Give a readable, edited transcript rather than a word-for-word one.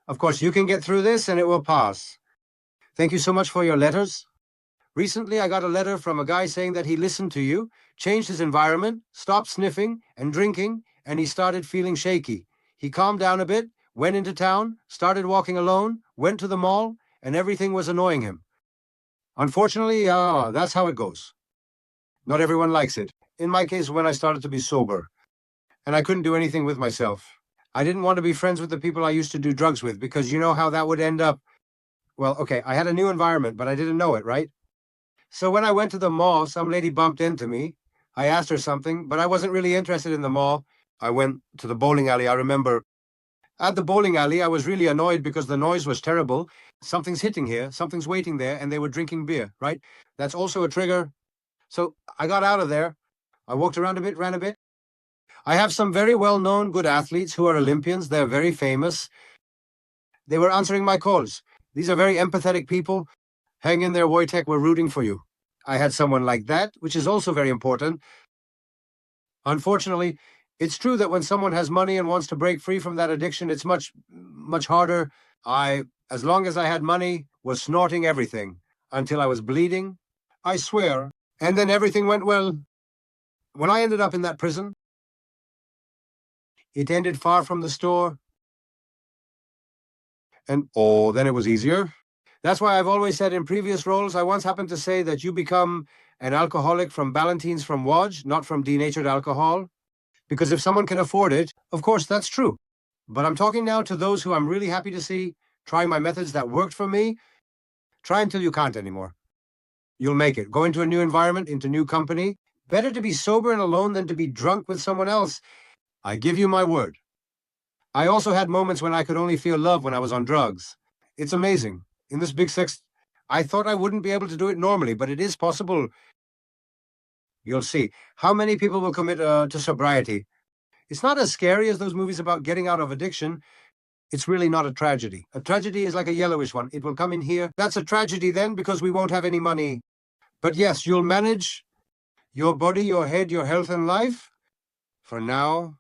Of course, you can get through this and it will pass. Thank you so much for your letters. Recently, I got a letter from a guy saying that he listened to you, changed his environment, stopped sniffing and drinking, and he started feeling shaky. He calmed down a bit, went into town, started walking alone, went to the mall, and everything was annoying him. Unfortunately, that's how it goes. Not everyone likes it. In my case, when I started to be sober, and I couldn't do anything with myself. I didn't want to be friends with the people I used to do drugs with because you know how that would end up. Well, okay, I had a new environment, but I didn't know it, right? So when I went to the mall, some lady bumped into me. I asked her something, but I wasn't really interested in the mall. I went to the bowling alley. I remember at the bowling alley, I was really annoyed because the noise was terrible. Something's hitting here, something's waiting there, and they were drinking beer, right? That's also a trigger. So I got out of there. I walked around a bit, ran a bit. I have some very well-known good athletes who are Olympians. They're very famous. They were answering my calls. These are very empathetic people. Hang in there, Wojtek, we're rooting for you. I had someone like that, which is also very important. Unfortunately, it's true that when someone has money and wants to break free from that addiction, it's much, much harder. As long as I had money, was snorting everything until I was bleeding. I swear. And then everything went well. When I ended up in that prison, it ended far from the store. And then it was easier. That's why I've always said in previous roles, I once happened to say that you become an alcoholic from Ballantine's from Wodge, not from denatured alcohol. Because if someone can afford it, of course, that's true. But I'm talking now to those who I'm really happy to see trying my methods that worked for me. Try until you can't anymore. You'll make it. Go into a new environment, into new company. Better to be sober and alone than to be drunk with someone else. I give you my word. I also had moments when I could only feel love when I was on drugs. It's amazing. In this big sex, I thought I wouldn't be able to do it normally, but it is possible. You'll see. How many people will commit to sobriety? It's not as scary as those movies about getting out of addiction. It's really not a tragedy. A tragedy is like a yellowish one. It will come in here. That's a tragedy then because we won't have any money. But yes, you'll manage your body, your head, your health and life. For now,